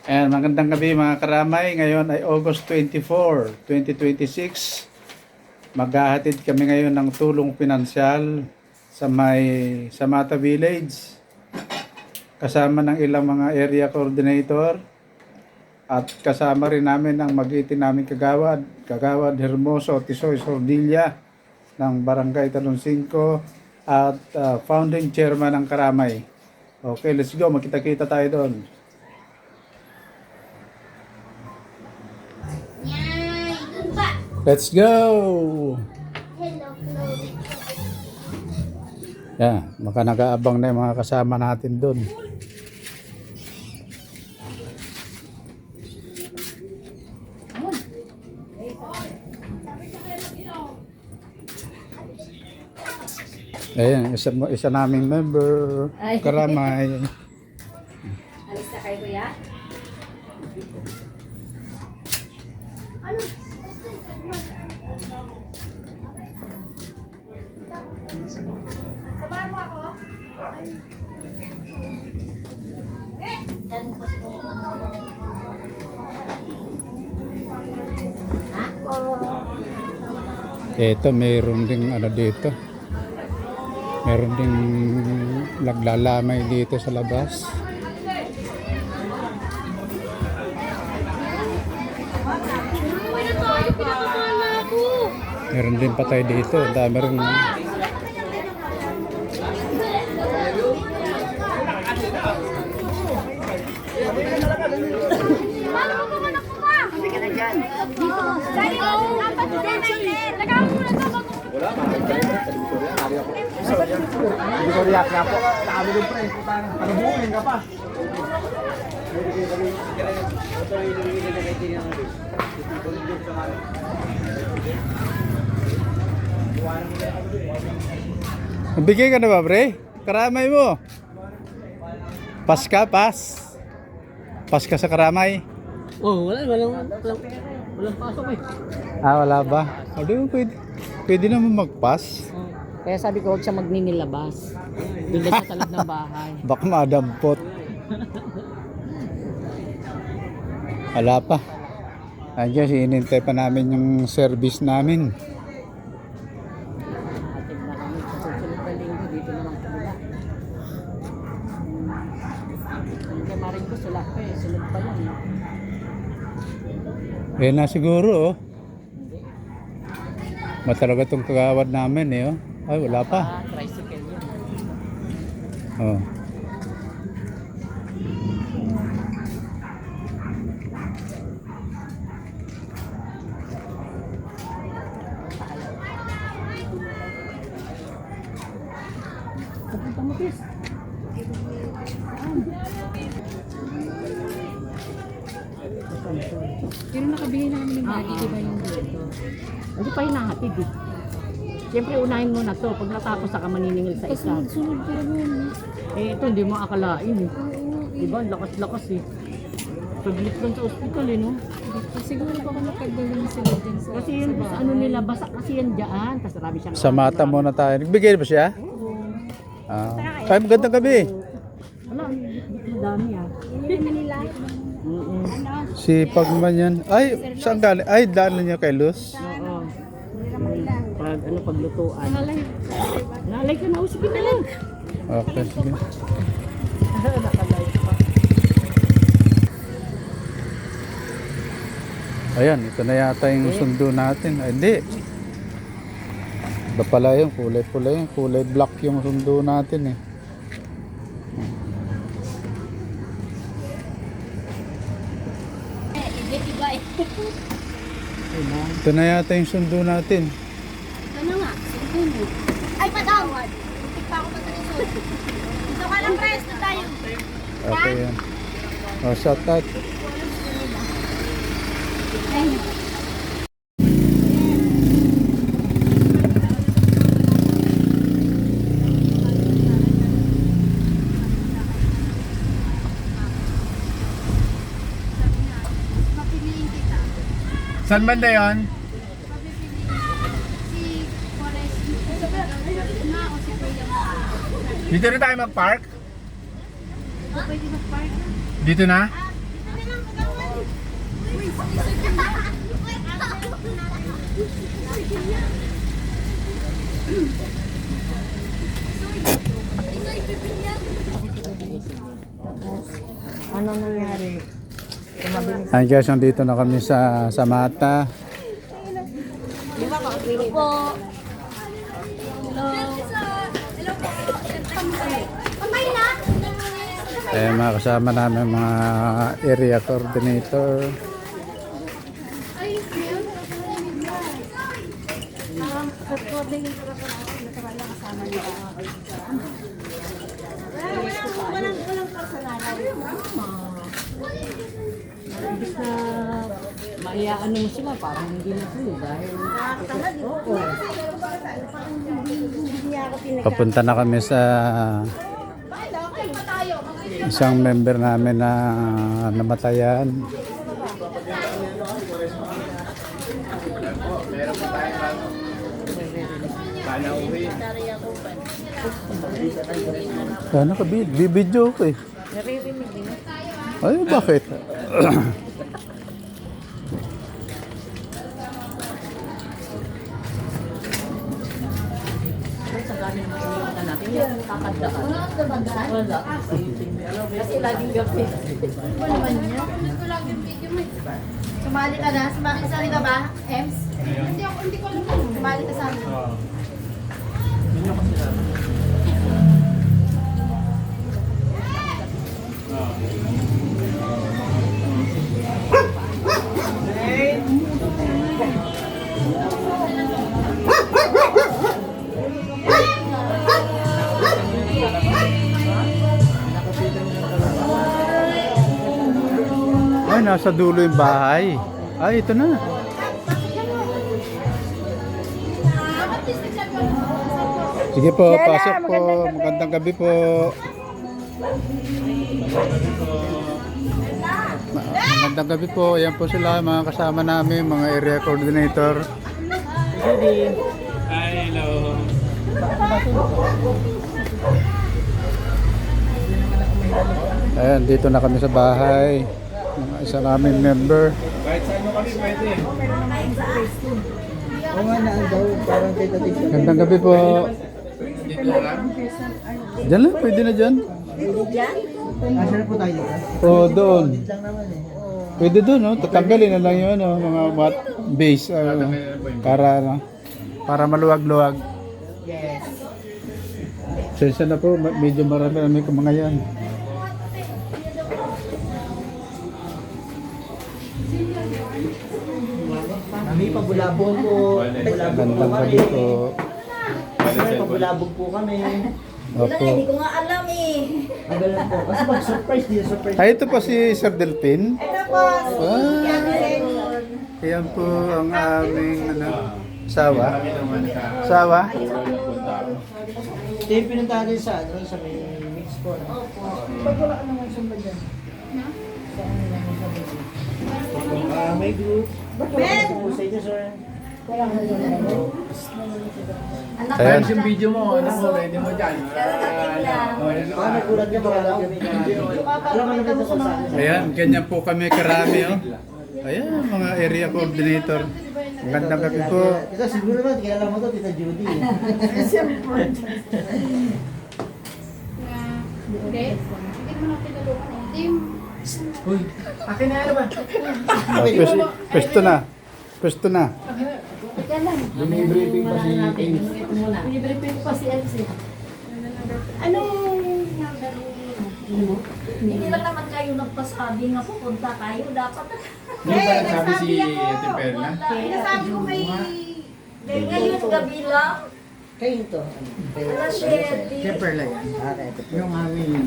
And magandang gabi mga karamay. Ngayon ay August 24, 2026. Maghahatid kami ngayon ng tulong pinansyal sa Samata Village. Kasama ng ilang mga area coordinator. At kasama rin namin ang mag-itin namin Kagawad Hermoso Tisoy Sordilla ng Barangay Talon 5 at founding chairman ng Karamay. Okay, let's go. Magkita-kita tayo doon. Let's go! Yan, baka nag-aabang na yung mga kasama natin doon. Ayan, isa naming member, Karamay. Alis na kayo, kuya? Sabahan mo ako? Ito, mayroon ding ano dito. Meron ding naglalamay dito sa labas. Meron din patay dito. Dami rin. Hindi ko react nga po. Nakami doon pre. Panubukin ka pa. Bigay ka na ba, pre? Karamay mo. Pas ka, pas. Pas ka sa Karamay. Oh, walang pasok eh. Ah, wala ba? O, di mo pwede naman magpas. Kaya sabi ko, huwag siya magninilabas. Doon sa talab ng bahay. Baka madampot. Wala pa. Andiyan, hinintay pa namin yung service namin. Atid na kami sa susunod na linggo. Dito naman kabila. Kaya maring ko sila pa eh. Sunod pa yan eh. Eh na siguro, oh. Matalaga tong kagawad namin, eh, oh. Ay, wala pa. Tricycle yun. Oh. Papunta mo, Chris. Pero nakabili na kami ng bagi, di ba yung dito? Hindi pa hinahatid eh. Siyempre unahin mo na to. Pag natapos ka maniningil sa isa. Sunod ko naman. Eh ito hindi mo akalain eh. Di ba? Lakas-lakas eh. Paglit lang sa ospital eh no? Siguro baka nakagaling sila din sa... Kasi yun sa ano nila, basa kasi yan dyan. Tapos marami siyang... Sa mata muna tayo. Nagbigay ba siya? Ah. Ay, magandang gabi. Wala, madami ah. Hindi nila. Sipag man yan. Ay, saan galing? Ay, daan niya kay Luz. Oo. Pag ano, paglutuan. Nalay ka na, usipin na lang. Okay, sige. Nakalay pa. Ayan, ito na yata yung sundo natin. Ay, hindi. Iba pala yung kulay-kulay yung kulay black yung sundo natin eh. Iba eh. Ito na yata yung sundo natin. Ano nga? Siguro. Ay, patawad. Hindi pa ako matulisod. Dito ka lang, press na tayo. Okay yan. O, shout out. Mapiliin kita. Saan banda yun? Si Forrest. Na o si Kuya Dito na tayo mag-park? O pwede mag-park na. Dito na? Dito na lang. Ano nangyari? Ay guys, nandito na kami sa Mata. Po. Hello. Hello po. Kamay na. Eh, mga kasama namin mga area coordinator. Imbis na maiaano mo sila, parang hindi na sila dahil... Oo. Papunta na kami sa isang member namin na namatayan. Sana ka, bibidyo ko eh. Naririnig din. Ay, bakit? Sa dami naman iniwala natin, yung kakandaan. Wala. Kasi laging gabi. Ano naman niya? Sumali ka na? Sumali ka ba, Ems? Hindi ko alam. Sumali ka sa amin. Ay, nasa dulo yung bahay. Ay, ito na. Sige po, pasok po. Magandang gabi po. Magandang gabi po. Ayan po sila, mga kasama namin, mga area coordinator. Hello. Ayan, dito na kami sa bahay. Mga isa naming member. Kahit saan mo kami pwede. Oo nga na daw, parang tentative. Magandang gabi po. Dito lang. Diyan lang, pwede na dyan. Asan po tayo? Oo, doon. Lang naman eh. Pwede doon, no? Tatanggalin na lang yun, no? Mga mat base. Para maluwag-luwag. Yes. Sensya na po, medyo marami ko mga yan. Kami pabulabog po. Magandang gabi po. Kami pabulabog po kami. Opo. ko nga alam eh. Ang ganun po. Kasi pag surprise din, surprise. Ay, ito po si Sir Delpin. Tapos, Ayan po ang aming sawa. Sawa? Ito yung pinuntahan din sa may mix po. Pag wala ka naman saan ba dyan? May group. Ben! Sa inyo, sir. Ayan. yung video mo, ano mo, ready mo dyan. Nagulat ka ba? Alam mo naman sa saan. Ayan, ganyan po kami karami, oh. Ayan, mga area coordinator. Magandang gabi po. Ito siguro naman, kilala mo to, Tita Judy. Siyempre. Okay? Hindi mo na pinalungan eh. Hindi yung... Uy, akin na ano ba? Pwesto na. Pwesto na. Teka lang. Binibriefing pa si natin. Ace. Ito muna. Binibriefing pa si Elsie. Anong number mo? Hindi lang naman kayo nagpasabi nga pupunta kayo. Dapat Hindi ba nagsabi si Ate Perla? Sinasabi ko may... ngayon gabi lang. Kayo to. Alas 7. Kay Perla yan. Yung aming,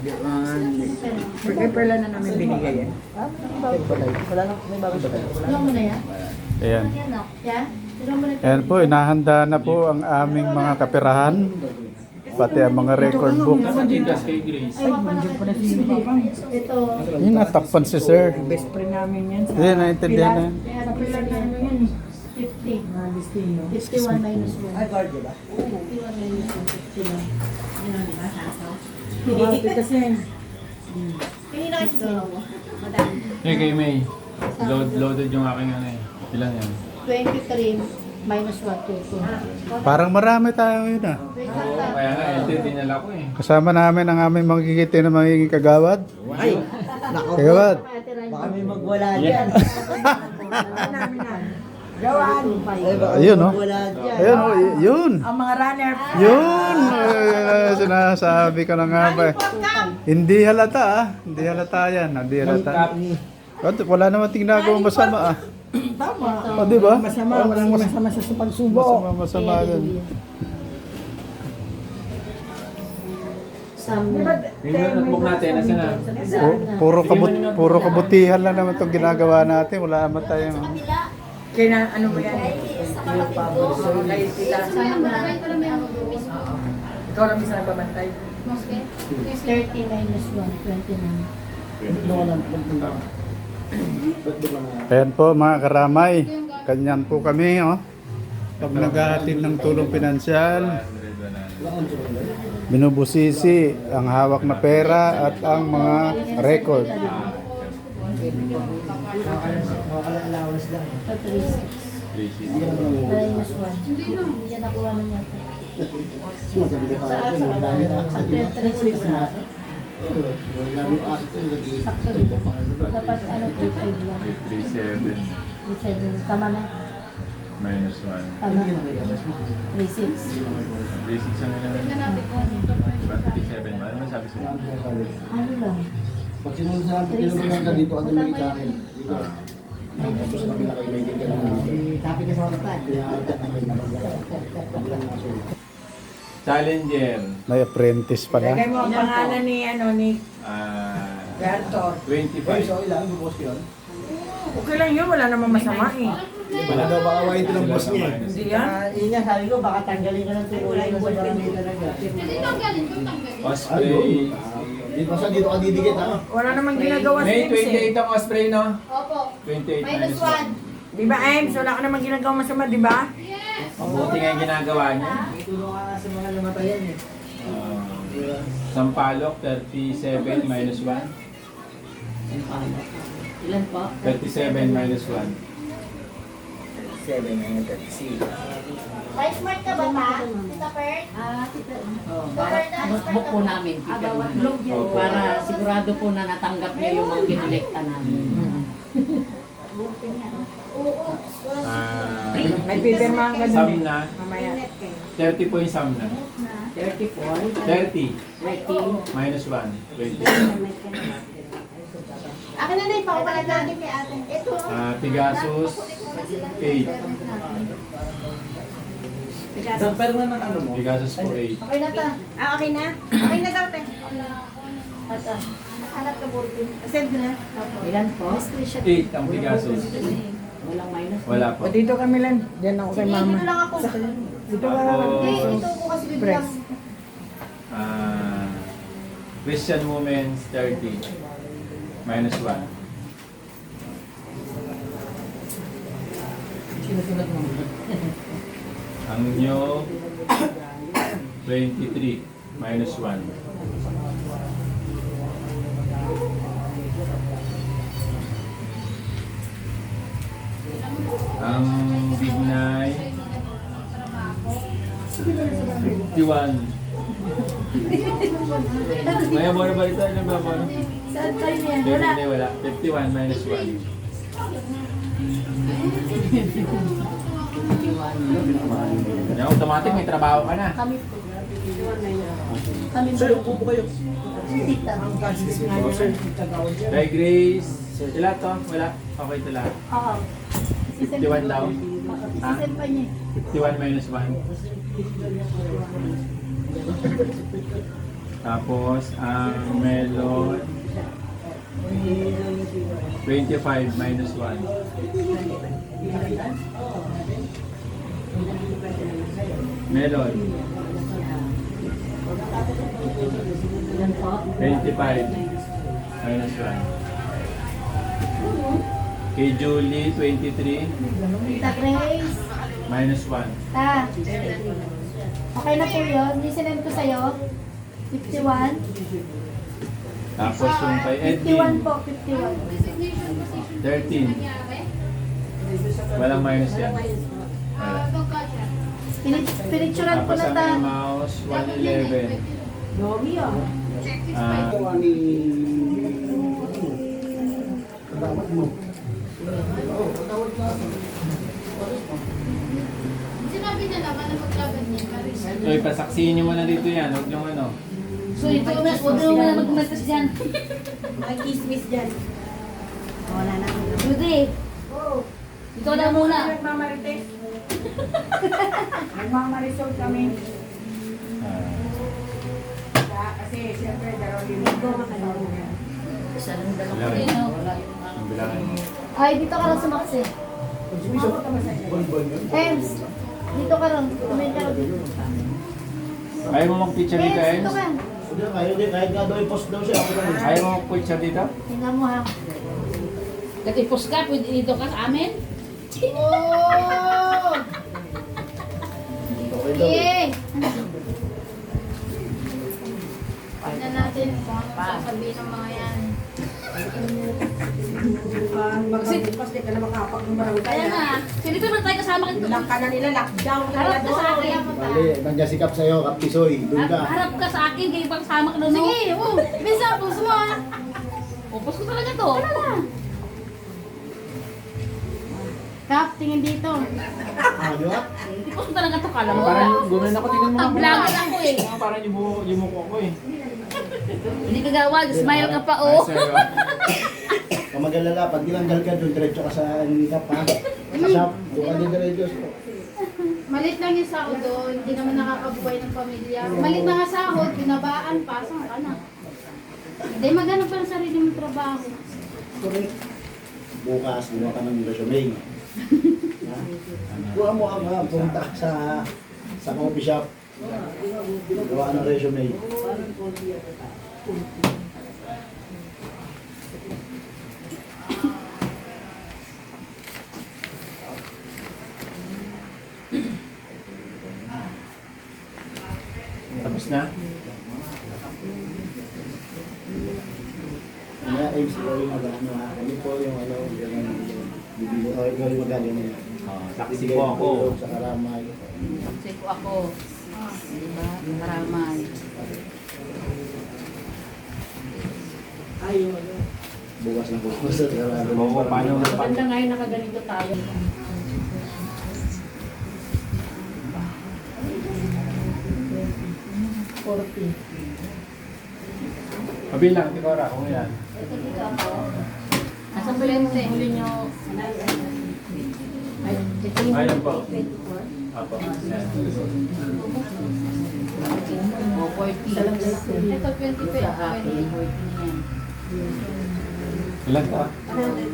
kay Perla na namin binigay yan. Wala lang, may bago ba tayo? Alam mo na yan? Ayan. Yan o. Yan? Alam mo na Ayan po, inahanda na po ang aming mga kapirahan. Pati ang mga record book. ito. Yun, natakpan si Sir. Best friend namin yan. Ayan, naintindihan na. Kaya napilag na ano yan. 50. 51 minus 1. Ay, guard ba? 51 minus 1. 51. Yun ang diba? Hindi kasi. Kanina kasi sino mo? Madami. Kay May. Loaded yung aking ano eh. Ilan yan? 23 minus 1, 2. Parang marami tayo yun ah. Oo, kaya nga, dinala ko eh. Kasama namin ang aming magkikita na magiging kagawad. Ay, nako. Kagawad. Baka may magwala dyan. Gawan. Ay, baka Ayun, may oh. magwala dyan. Ayun, oh, yun. Ang mga runner. Yun! Sinasabi ko na nga ba. Hindi halata ah. Hindi halata yan. Hindi halata. Wala naman ginagawang masama ah. Tama. O, di ba? Masama. Walang masama sa pagsubo. Masama din. Yung notebook natin, nasa na? Puro kabutihan lang naman itong ginagawa natin. Wala naman tayong... Kaya na, ano mo yan? So, kay sila. Ikaw lang isa nagbabantay. 30 minus 1, 29. Ayan po mga karamay. Kanyan po kami. Oh. Pag naghahatid ng tulong pinansyal, binubusisi ang hawak na pera at ang mga record. Minus 1. Hindi yan nakuha na niya. Sa 36 na. Dapat ano, 35 lang. 37 37. Tama na. minus 1. Tama. 36. 36 ang ilan. 37 ba? Ano sabi sa'yo? Ano lang? Pag sinunod sa akin, kinulang ka dito, ano may sa akin? Dito. Tapos kami nakailigin ka lang. Tapi ka sa kapatid. Challenger. May apprentice pala. Lagay mo ang pangalan ni, ano, ni Berto. 25. So, ilang bubos yun? Okay lang yun, wala namang masama eh. Baka daw baka awayin ito ng boss niya eh. Hindi yan. Yun nga, sabi ko, baka tanggalin ka ng tulay mo sa barangay talaga. Osprey. Dito sa dito ka didikit ha. Wala namang ginagawa sa May Ems eh. 28 ang Osprey, no? Opo. 28 Minus 1. Di ba, Ems? Wala ka namang ginagawa masama, di ba? Mabuti nga yung ginagawa niya. Tulong ka nga sa mga namatayan eh. Sampalok, 37 minus 1. Ilan po? 37 minus 1. 7 ngayon, 36. Right smart ka ba pa? Tita Pert? Tita. Tita Pert na Notebook po namin. Tita. Para sigurado po na natanggap niyo yung mga kinolekta namin. Oo. May pipirmahan ka Sum dun eh. na. Mamaya. 30 po yung sum na. 34. 30 30. minus 1. 20. Akin na na, ipakupalag natin kay ate. Ito. Pegasus, 8. Pero naman ano mo? Pegasus po 8. Okay na ta. Okay na? Okay na daw, te. Ata. Hanap ka bulletin. Send na. Ilan po? 8 ang Pegasus. Walang minus. Wala po. O dito kami lang. Diyan ako kay Sige, mama. dito lang ako. Dito ka lang. Hindi, ito po kasi bibigyan. Christian Women's 30 minus 1. Sinusunod mo. Ang nyo 23 minus 1. Ang Bignay 51. May abono ba ito? Ano ba abono? Saan kayo niya? Hindi, wala. 51 minus 1. Yan, automatic may trabaho ka na. Kami po. Kami Sir, upo kayo. Tita. Kay Grace, ilan to? Wala. Okay ito lahat. Oo. 51 daw. Ha? Sisend pa niya. 51 minus 1. Tapos, ang melon, 25 minus 1. Melon, Ilan po? 25 minus 1. Kay Julie, 23 Tita Grace. minus 1. Ta. Okay na po yun. Nisinend ko sa'yo. 51. Tapos yung kay Edwin, 51 po, 51. 13. Walang minus yan. Pinicturan ko Tapos na ang ta. mouse, 111. Yogi ah. Gawa ni... Dapat mo. Sinabi na naman na maglaban niya. So, ipasaksihin nyo muna dito yan. Huwag nyo ano. So ito na, huwag na mag-message dyan. May kismis dyan. Wala na. Judy. Ikaw na muna. Nagmamarites. Nagmamarisol kami. Kasi siyempre dalawa yung Bilangin. Ang bilangin mo. Ay, dito ka lang sumaksi. Ems, dito ka lang. Kumain ka lang. Ayaw mo mag-picture dito, Ems, dito Ems? ka. Hindi, kahit nga daw i-post daw siya. Ako lang. Ayaw mo mag-picture dito? Tingnan mo ha. Nag-ipos ka, pwede dito ka sa amin? Oh! Okay daw. Yeah! Tignan natin kung ano sasabihin ng mga yan. Magsipas di ka na makapag ng barangay. Kaya na. Sige, naman tayo kasama ka dito. Lock ka na nila, lockdown ka Harap na ka sa doon. akin. Mali, nandiyan sikap sa'yo, Kapisoy. Doon ka. Harap ka sa akin, kayo pang sama ka doon. Sige, oh! Bisa, puso mo ha. Upos ko talaga to. Kap, tingin dito. Ayot. Ipos ko talaga to, kala mo. Parang gumanon ako, tingnan mo nga. Vlogger ako eh. Parang yung mukha ko eh. Hindi ka gawag, smile ka pa oh. Ay, sir, Kung mag-alala, pag tinanggal ka doon, diretso ka sa handicap ha. Sa shop, doon ka din diretso. Malit lang yung sahod doon, hindi naman nakakabuhay ng pamilya. Malit na nga sahod, binabaan pa, saan ka na? Hindi, maghanap ka ng sarili mong trabaho. Correct. Bukas, gumawa ka ng resume. Ha? Kuha mo ang punta ka sa coffee shop. Gawa ng resume. Tapos na? Kaya aims ko yung mag-ano ha. Kami po yung ano, bibili o ikaw yung mag-ano. Taxi po ako. Sa karamay. Sabi ko ako. Diba? Maramay. Bukas na bukas sa karamay. Oo, paano? Maganda nga yung nakaganito tayo. Mabilang, Tikora, kung yan. Nasa bulente. Huli nyo. Ay, ito yung Ayun po. Apo. Yan. O, 40. Ito, 20 Sa akin, 40 yan. Ilan ka?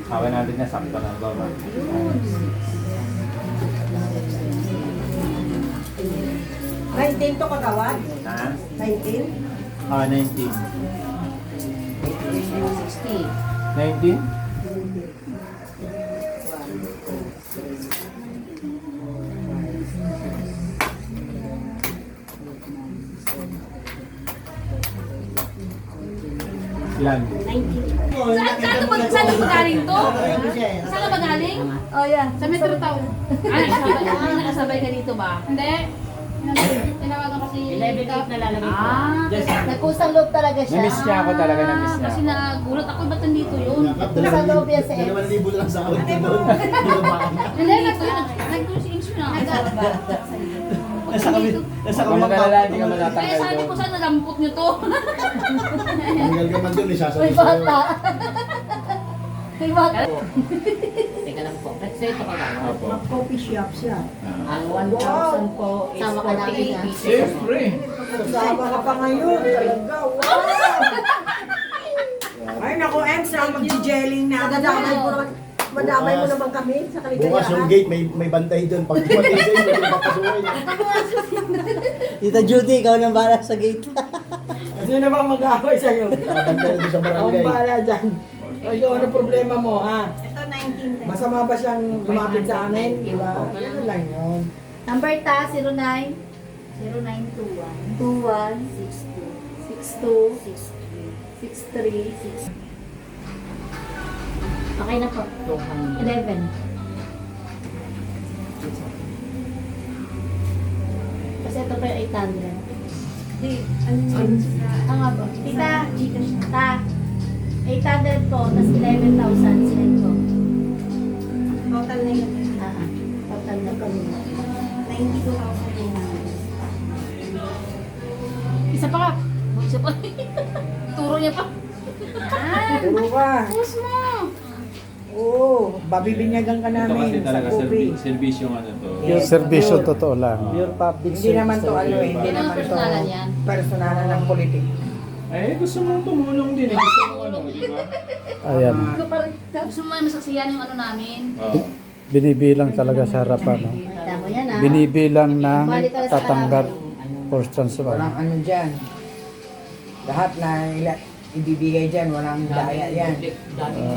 Hawa natin na sakto na baba. Ayun. 19 to kagawad? Ha? 19? 19. 60. 19? Ilan? Saan ka magaling to? Saan ka magaling? Oh, yeah. Sa Metro Town. Nakasabay ka dito ba? Hindi. Tinawagan kasi 11-8 na lalagay ko. Nagkusang loob talaga siya. Na-miss niya ako talaga, na-miss niya Kasi ako. nagulat ako, ba't nandito yun? Sa loob yan sa ex. 2,000 lang sa awit ko doon. Binabaan niya. Hindi, nag-conscience yun ah. Nasa kami, nasa Kung kami mag-alala, hindi ka Kaya matatanggal sabi ko doon. sana nalampot nyo to. Tanggal ka man doon, May isasabi sa'yo. bata. May bata. Teka lang po. Kasi ito ka lang. Opo. Coffee shop siya. Ang 1,000 po is Sama ka namin, ha? 48 pieces. Siyempre. Kasama ka pa ngayon. Talaga, wow! Ay, naku, Ems, mag-jelling na. Nadadamay mo naman. Madamay mo Bukas. naman kami sa Bukas kaligayahan. yung gate, may bantay doon. Pag tumatay sa'yo, may papasukin. Tita Judy, ikaw nang bahala sa gate. Sino na bang mag-aaway sa'yo? Nakabantay doon sa Ang barangay. bahala dyan. Ay, ano problema mo, ha? Ito, 19. Masama ba siyang lumapit sa amin? Diba? Ano lang yun. Number ta, 09 0921 21 62 62 63 6 Okay na po. 11. Kasi ito pa yung 800. Nga ba? Tita, ta. 800 po, tas 11,000 sila po. Total na yun. Total na po. 92,000. Isa pa ka. Isa pa. Turo niya pa. Turo ka. Push mo. Oo, babibinyagan ka Ito namin kasi sa talaga coffee. servisyo ano to. Yes. Servisyo totoo lang. Pure public Hindi naman to service. ano eh, hindi Ano naman to personalan yan? personalan ng politik. Eh, gusto mong tumulong din eh. Gusto mong ano, di ba? Ayan. Gusto mo masaksiyan yung ano namin. Oo. Binibilang talaga sa harapan. No? Tama yan Binibilang ng tatanggap first transfer. Walang ano dyan. Lahat na ibibigay dyan, walang daya yan.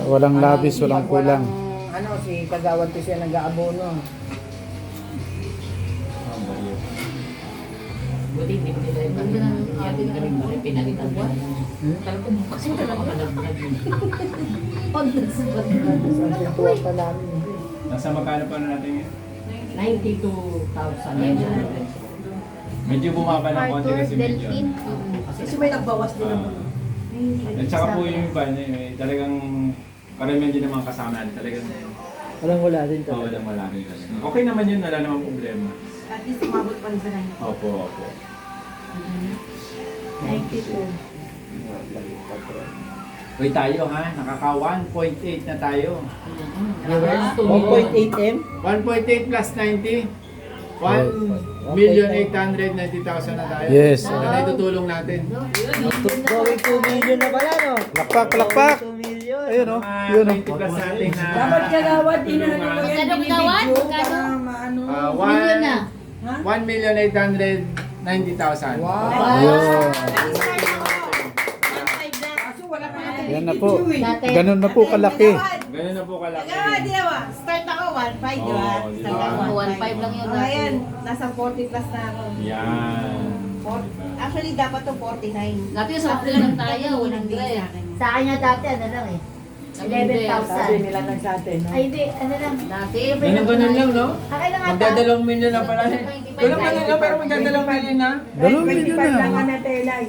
Walang labis, walang Pag kulang. Ano, si Kagawad ko siya nag-aabono. Buti hindi ko nila yung pinalitan mo. Talagang bukas mo talaga. Tuwa pa namin. Nasa magkano pa na natin yun? 92,900. Medyo bumaba ng konti kasi medyo. Delphine. Kasi may nagbawas din naman. At saka po yung iba, talagang karamihan din naman kasama natin. Talagang Walang wala din to. walang malaki talaga. Okay naman yun, wala namang problema. At least umabot pa rin sa kanya. Opo, opo. 92. Uy tayo ha, nakaka 1.8 na tayo. 1.8M? 1.8 plus 90. 1,890,000 na tayo. Yes. Ano na itutulong natin? Going 2 million na pala, no? Lakpak, lakpak! 2 million. Ayun o. Mga Yun o. 20 plus natin na... Dapat Kagawad, inaano mo yan, Magkano binibidyo Kagawad? para Magkano? maano. Million na. 1,890,000. Wow! Yun. Kaso wala ka na Yan na po. Dati. Ganun na po kalaki. Ganun na po kalaki. Di ba? Start ako, 1.5, di ba? Oo, di Start ba? ako, 1.5 lang yun. Ayan, nasa 40 plus na ako. Yan. Actually, dapat to 49. Dati sa April lang tayo, walang Hindi grade. sa akin. Sa kanya dati, ano lang eh. Sabi 11,000. nila ng sa atin, no? Ay, hindi. Ano lang. Dati, Ganun lang, no? Akin lang ata. Magdadalawang milyon na pala. Ganun lang lang, pero magdadalawang milyon na. Dalawang milyon 25 lang na. ka na telay.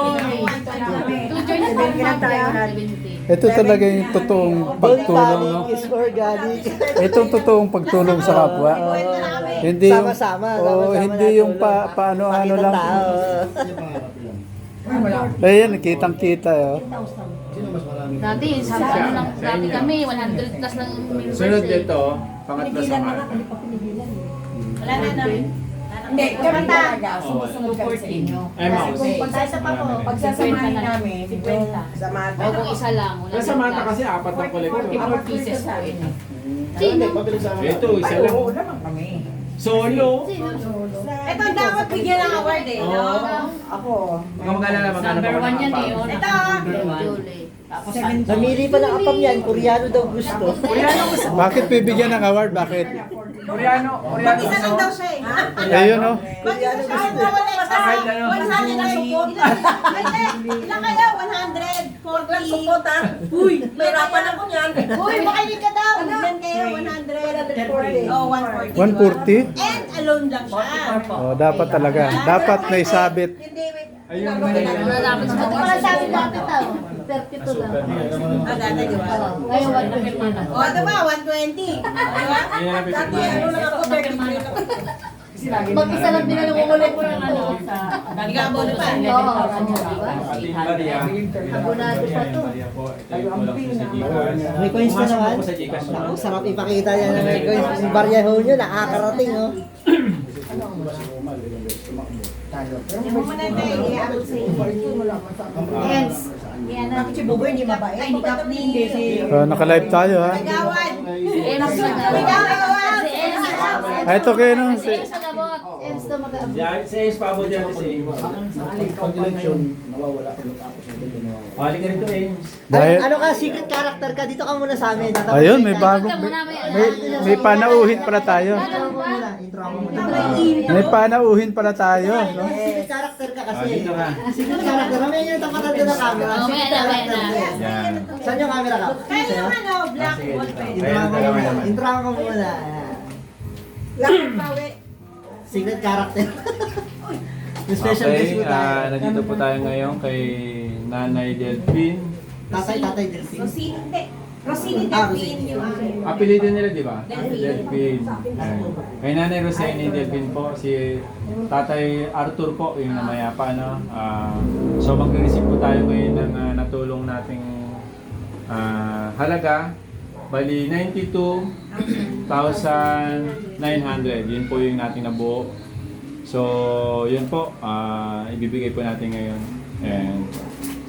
Tujoy na Sabihin ka na tayo na. 70. Ito talaga yung totoong pagtulong. No? Is organic. Itong totoong pagtulong sa kapwa. Hindi yung, Sama-sama, oh, sama-sama hindi yung paano-ano lang. Tao. Ayan, kitang-kita. Oh. Sino mas marami? Dati, sabi ano lang, dati kami, 100 plus lang yung members Sunod eh. dito, pangatlo sa Marta. Wala na namin. Hindi, kami talaga, sumusunod kami sa inyo. Ay, Kasi mouse. kung Isa pa po. pagsasamahin namin, yung sa mata. O kung isa lang, wala Pero sa Marta kasi apat ang kolektor. 44 pieces sa akin. Sino? Pabili sa akin. Ito, isa Ay, lang. oo naman kami. Solo. Ito ang dapat bigyan ng award eh, no? Ako, Huwag ka mag-alala, magkano pa Number ba 1 yan ang eh. apam? Ito, Julie. Tapos Namili pa ng apam yan. Koreano daw gusto. Bakit bibigyan ng award? Bakit? Koreano mag-isa lang daw gusto. siya eh. Ayun oh. Mag-isa siya, wala isa. 100 lang support. Ilan kaya? 140. Uy, mahirapan ako niyan. Uy, makinig ka daw. Ilan kayo? 100. Oh, 140. 140? And alone lang siya. Oh, dapat talaga. Dapat may sabit. Hindi, wait. Ayun, Wala dapat sa Wala sa akin dati tao. 32 lang. Ah, dati, di ba? Ngayon, 150 na. O, ito ba? 120. Di ba? Yun ang Dati, ano lang ako, 33 lang. Mag-isa lang din na nangungulit ko ng ano. Nag-aabono pa. Oo, ano, di ba? Kapatid Maria. Abonado pa to. Maria po. Ito yung kulang po sa Gcash. May coins na Pumasok naman. po sa Gcash. Naku, sarap ipakita yan na may coins. Yung baryaho nyo, nakakarating, oh. Yung mo muna ito, i-abot sa inyo. Yes. Bakit si Buboy hindi mabait? Ay, hindi ka Naka-live tayo ha. Kagawad! Eh, mas Kagawad! Ito kayo no. Sa labot. Yes, to mag-aabot. Sa Ace, paabot yan si Ames. Pag election, nawawala ko tapos hindi ko nawawala. Halik ka rito, Ames. Dahil, Ano ka, secret character ka, dito ka muna sa amin. ayun, may bagong, may panauhin pala tayo. Intro mo muna, intro mo muna. May panauhin pala tayo. No? Secret character ka kasi. Dito ka. Secret character, mamaya yung tapatan doon ng camera. Secret character. Yan. Saan yung camera ka? Kaya Sa'yo? yung ano, black Sige, wall dito. pa. Intro mo muna. Intro mo muna. Black pawi. Secret character. Yung special guest Okay, po tayo. nandito po tayo ngayon kay Nanay Delphine. Tatay Delphine. Rosini, Rosini Ah, Delphine yung ano. Apelido nila, di ba? Delphine. Delphine. Ayan. Kay Nanay Rosini Delphine po, si Tatay Arthur po, yung namayapa, no? So mag-receive po tayo ngayon ng natulong nating halaga. Bali, 92,900. Yun po yung nating nabuo. So, yun po, ibibigay po natin ngayon. And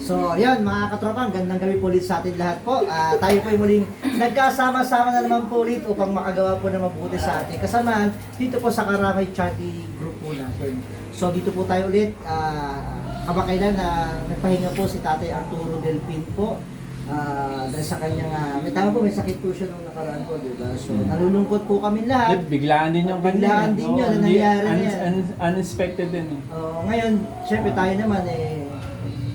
So, yan mga katropa, gandang gabi po ulit sa atin lahat po. Tayo po ay muling nagkasama-sama na naman po ulit upang makagawa po na mabuti sa ating kasamaan dito po sa Karamay Charity Group po natin. So, dito po tayo ulit, kamakailan na nagpahinga po si Tatay Arturo Delphine po. Dahil sa kanyang, may tama po, may sakit po siya nung nakaraan po, diba? So, nalulungkot po kami lahat. biglaan din yung Biglaan din yun, na nangyari na yan. Unexpected din. Ngayon, syempre tayo naman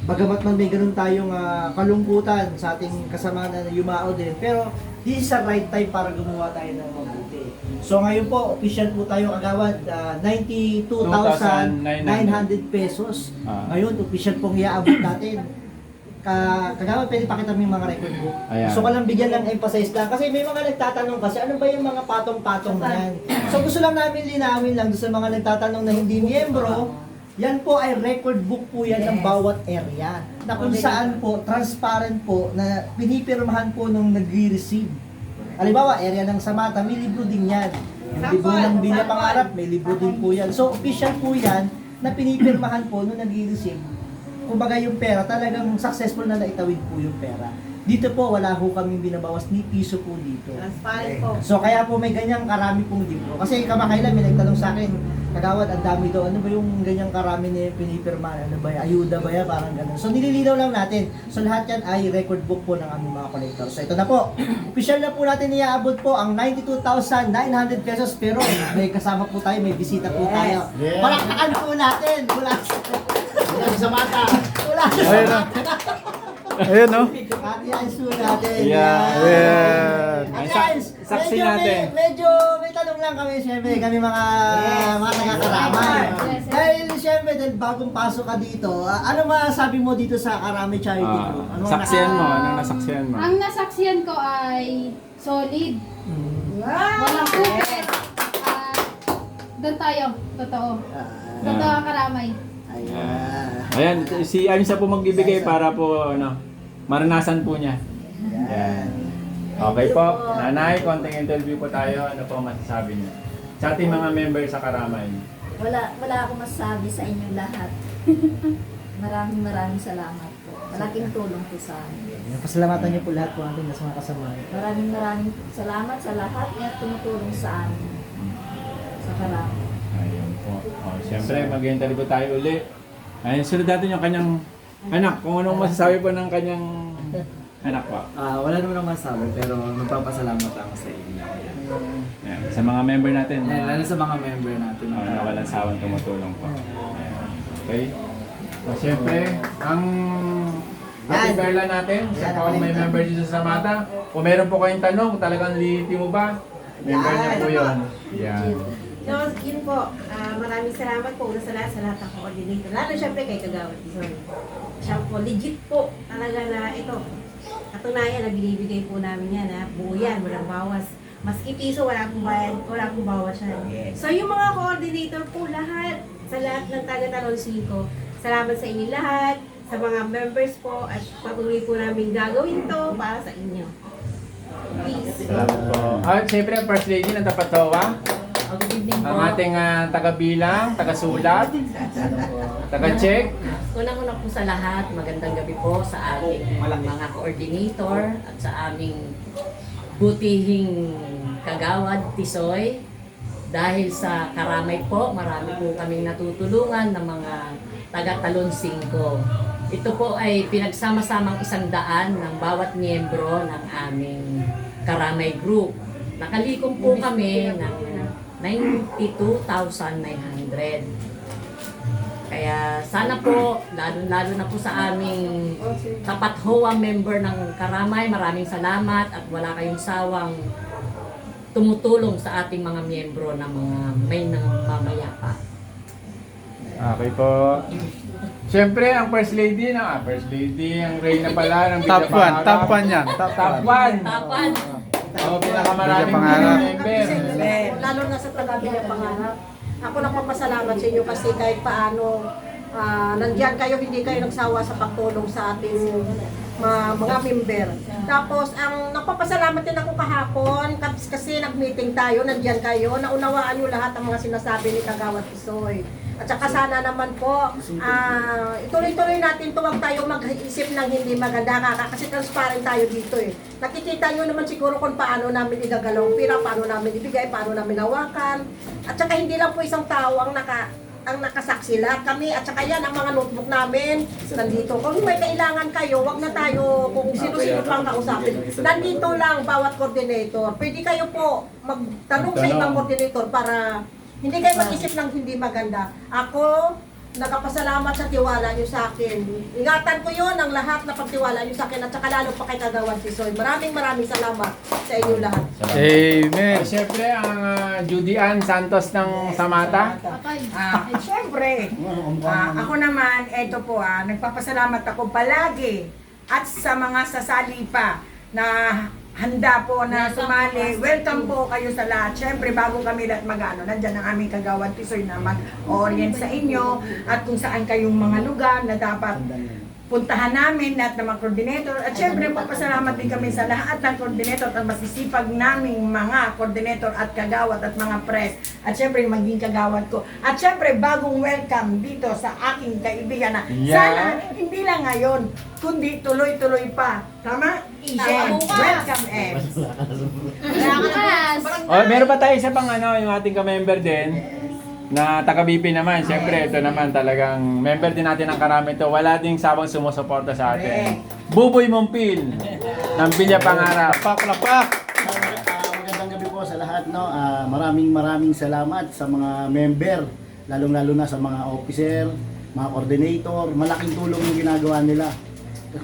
bagamat man may ganun tayong kalungkutan sa ating kasama na yumao din, pero this is the right time para gumawa tayo ng mabuti. So ngayon po, official po tayo kagawad, 92,900 pesos. Ngayon, official pong iaabot natin. Kagawad, pwede pakita mo yung mga record book. Ayan. So lang bigyan ng emphasize lang, kasi may mga nagtatanong kasi, ano ba yung mga patong-patong na yan? So gusto lang namin linawin lang doon sa mga nagtatanong na hindi miyembro. Yan po ay record book po yan ng bawat area na kung saan po, transparent po, na pinipirmahan po nung nagre-receive. Halimbawa, area ng Samata, may libro din yan. Yung libro ng Binya Pangarap, may libro din po yan. So, official po yan na pinipirmahan po nung nagre-receive. Kumbaga yung pera, talagang successful na naitawid po yung pera. Dito po, wala ho kaming binabawas ni piso po dito. Transparent po. So kaya po may ganyang karami pong libro. Kasi kamakailan may nagtanong sa akin, kagawad, ang dami daw, ano ba yung ganyang karami na pinipirma? Ano ba yan? Ayuda ba yan? Parang gano'n. So nililinaw lang natin. So lahat yan ay record book po ng aming mga collector. So ito na po. Official na po natin iaabot po ang 92,900 pesos. Pero may kasama po tayo, may bisita po tayo. Yes. Palakpakan po natin. Mula Sa mata! Mula Ayun no. Ayun no. Ate Ans po natin. Ayan. Ate Ans, Saksi medyo natin. medyo may tanong lang kami, syempre, kami mga taga-Karamay. Dahil syempre, dahil bagong pasok ka dito, ano masasabi mo dito sa Karamay Charity Group? Ano ang Saksiyan mo, anong nasaksiyan mo? Ang nasaksiyan ko ay solid. Walang kupit. Doon tayo. Totoo. Totoo ang Karamay. Ayan, si Aimsa po magbibigay para po maranasan po niya. Ayan. Okay po, Nanay, konting interview po tayo. Ano po masasabi niyo? Sa ating mga member sa Karamay. Wala akong masasabi sa inyong lahat. Maraming salamat po. Malaking tulong po sa amin. Pasalamatan niyo po lahat po ating mga kasama. Maraming salamat sa lahat na tumutulong sa amin. Sa Karamay. Ayun po. Siyempre, mag-interview po tayo uli. Ayun, sunod natin yung kanyang anak. Kung anong masasabi po ng kanyang anak po. Wala naman akong masabi, pero nagpapasalamat ako sa inyo. Ayan, sa mga member natin. Lalo sa mga member natin. Na walang sawang tumutulong po. Ayan. Okay? So, siyempre, ang Ate Perla natin, sa kung may member dito sa Mata, kung meron po kayong tanong, talagang liliti mo ba? Member niya po yun. Yan. So, yun po, maraming salamat po una sa lahat ng coordinator. Lalo syempre kay Kagawad Dizon. Siya po, legit po talaga na ito. Katunayan na binibigay po namin yan, buo yan, walang bawas. Maski piso, wala pong bayad, wala pong bawas yan. So yung mga coordinator po lahat, sa lahat ng taga-Taron 5, salamat sa inyo lahat, sa mga members po, at patuloy po namin gagawin to para sa inyo. Peace. Salamat po. At siyempre, ang First Lady ng Tapatowa. Ang ating taga-bilang, taga-sulat, taga-check. Unang-una po sa lahat, magandang gabi po sa ating mga coordinator at sa aming butihing kagawad, Tisoy. Dahil sa Karamay po, marami po kaming natutulungan ng mga taga-Talon 5. Ito po ay pinagsama-samang 100 ng bawat miyembro ng aming Karamay Group. Nakalikom po kami ng 92,900. Kaya sana po, lalo na po sa aming tapat HOA member ng Karamay, maraming salamat at wala kayong sawang tumutulong sa ating mga miyembro na mga may nangmamayapa. Okay po. Siyempre, ang First Lady ang Reyna pala ng Top 1, top 1 yan. Top 1. Tapan! Pinakamaraming Bigyan pangarap. member. Lalo na sa taga-Bigyan Pangarap. Ako nagpapasalamat sa inyo kasi kahit paano nandiyan kayo, hindi kayo nagsawa sa pagtulong sa ating mga member. Tapos, ang nagpapasalamat din ako kahapon kasi nag-meeting tayo, nandiyan kayo, naunawaan nyo lahat ang mga sinasabi ni Kagawad Tisoy. At saka sana naman po, ituloy-tuloy natin to, wag tayo mag-isip ng hindi maganda kasi transparent tayo dito eh. Nakikita nyo naman siguro kung paano namin igagalaw ang pira, paano namin ibigay, paano namin hawakan. At saka hindi lang po isang tao ang nakasaksi lahat kami at saka yan ang mga notebook namin nandito. Kung may kailangan kayo, wag na tayo kung sino-sino pang kausapin. Nandito lang bawat coordinator. Pwede kayo po magtanong sa ibang coordinator para hindi kayo mag-isip ng hindi maganda. Ako, nagpapasalamat sa tiwala niyo sa akin. Ingatan ko yun ang lahat na pagtiwala niyo sa akin at saka lalo pa kay Kagawad Tisoy. Maraming salamat sa inyo lahat. Amen. Siyempre, ang Judy Ann Santos ng Samata. Siyempre, ako naman, eto po nagpapasalamat ako palagi at sa mga sasali pa na handa po na sumali. Welcome po kayo sa lahat. Siyempre, bago kami lahat nandyan ang aming Kagawad Tisoy na mag-orient sa inyo at kung saan kayong mga lugar na dapat puntahan namin lahat ng mga coordinator. At syempre, papasalamat din kami sa lahat ng coordinator at masisipag naming mga coordinator at kagawad at mga press. At syempre, maging kagawad ko. At syempre, bagong welcome dito sa aking kaibigan na sana hindi lang ngayon, kundi tuloy-tuloy pa. Tama? Welcome, Meron pa tayo isa pang yung ating ka-member din na taga-BP naman. Siyempre, ito naman talagang member din natin ng Karamay ito. Wala ding sawang sumusuporta sa atin. Buboy Mumpil ng Bilya Pangarap. Lapak! Magandang gabi po sa lahat. Maraming salamat sa mga member, lalong-lalo na sa mga officer, mga coordinator. Malaking tulong yung ginagawa nila.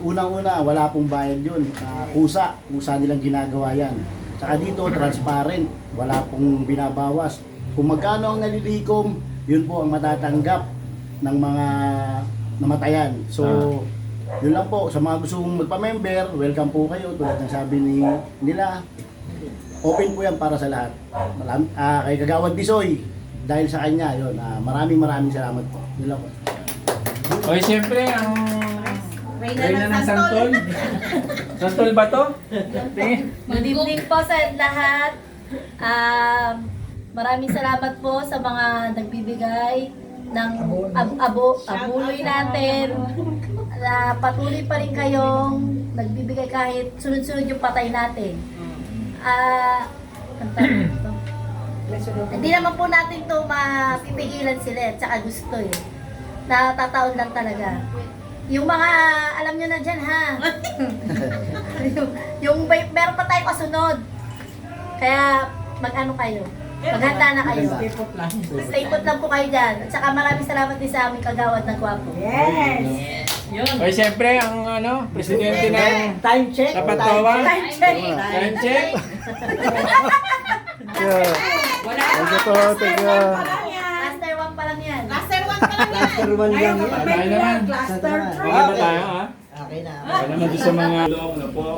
Unang-una, wala pong bayad yun. Kusa nilang ginagawa yan. Saka dito, transparent. Wala pong binabawas. Kung magkano ang nalilikom, yun po ang matatanggap ng mga namatayan. So, yun lang po. Sa mga gustong magpa-member, welcome po kayo. Tulad ng sabi nila, open po yan para sa lahat. Kay Kagawad Tisoy, dahil sa kanya, yun, maraming salamat po. Yun lang po. Okay, siyempre, ang Reyna ng Santol. Santol ba to? Good evening po sa lahat. Maraming salamat po sa mga nagbibigay ng abuloy natin. Patuloy pa rin kayong nagbibigay kahit sunod-sunod yung patay natin. Hindi naman po natin to mapipigilan sila at saka gusto eh. Natataon lang talaga. Yung mga, alam nyo na dyan ha. yung meron pa tayong kasunod. Kaya mag-ano kayo. Maghanda na kayo. Stay put lang po kayo dyan. At saka maraming salamat din sa aming kagawad ng Gwapo. Yes! Okay, siyempre, ang presidente ng Time check. Kapatawa. Time check. Time check. Cluster 1 pa lang yan. Cluster 1 lang. Tayo naman. Cluster Okay ba tayo, ha? Okay na. Okay naman doon sa mga tulong na po,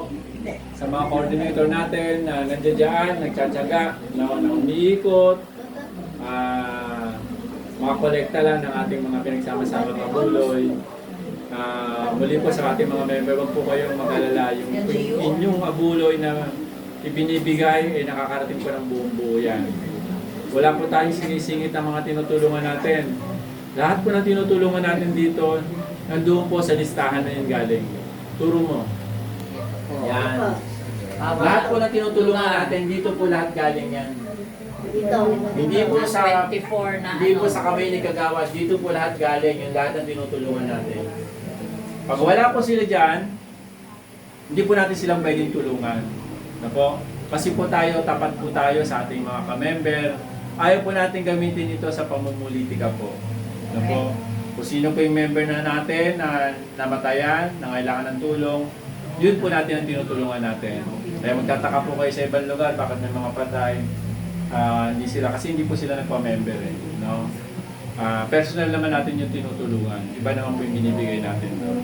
sa mga coordinator natin na nandiyan dyan, nagtsatsaga, na umiikot, mga kolekta lang ng ating mga pinagsama-sama ng buloy. Muli po sa ating mga member, wag po kayong mag-alala. Yung inyong abuloy na ibinibigay ay nakakarating po ng buong buo yan. Wala po tayong sinisingit ng mga tinutulungan natin. Lahat po ng tinutulungan natin dito, nandoon po sa listahan na yun galing. Turo mo. Yan. Lahat po na tinutulungan natin, dito po lahat galing yan. Dito. Hindi po sa 24 na hindi po sa kamay ni Kagawad, dito po lahat galing, yung lahat ng tinutulungan natin. Pag wala po sila dyan, hindi po natin silang pwedeng tulungan. Na po? Kasi po tayo, tapat po tayo sa ating mga ka-member. Ayaw po natin gamitin ito sa pamumulitika po. Na po? Kung sino po yung member na natin na namatayan, na kailangan ng tulong, yun po natin ang tinutulungan natin. Kaya magtataka po kayo sa ibang lugar, bakit may mga patay. Hindi sila, kasi hindi po sila nagpa-member eh. No? Personal naman natin yung tinutulungan. Iba naman po yung binibigay natin doon.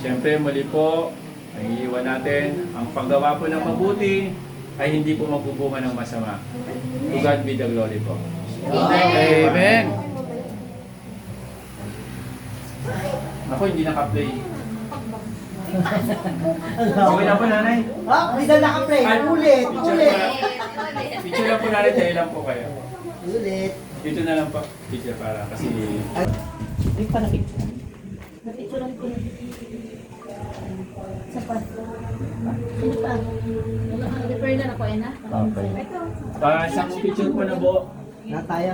Siyempre, muli po, ang iiwan natin, ang paggawa po ng mabuti ay hindi po magbubunga ng masama. To God be the glory po. Amen. Ako, hindi naka-play. Okay na po, nanay. Hindi na naka-play. Ulit. Picture lang po nanay, dahil lang po kayo. Ulit. Dito na lang po. Picture para kasi... Napicturean ko. Isa pa. Sino pa? Refer na ako, na. Okay. Isang picture po na po. Na tayo.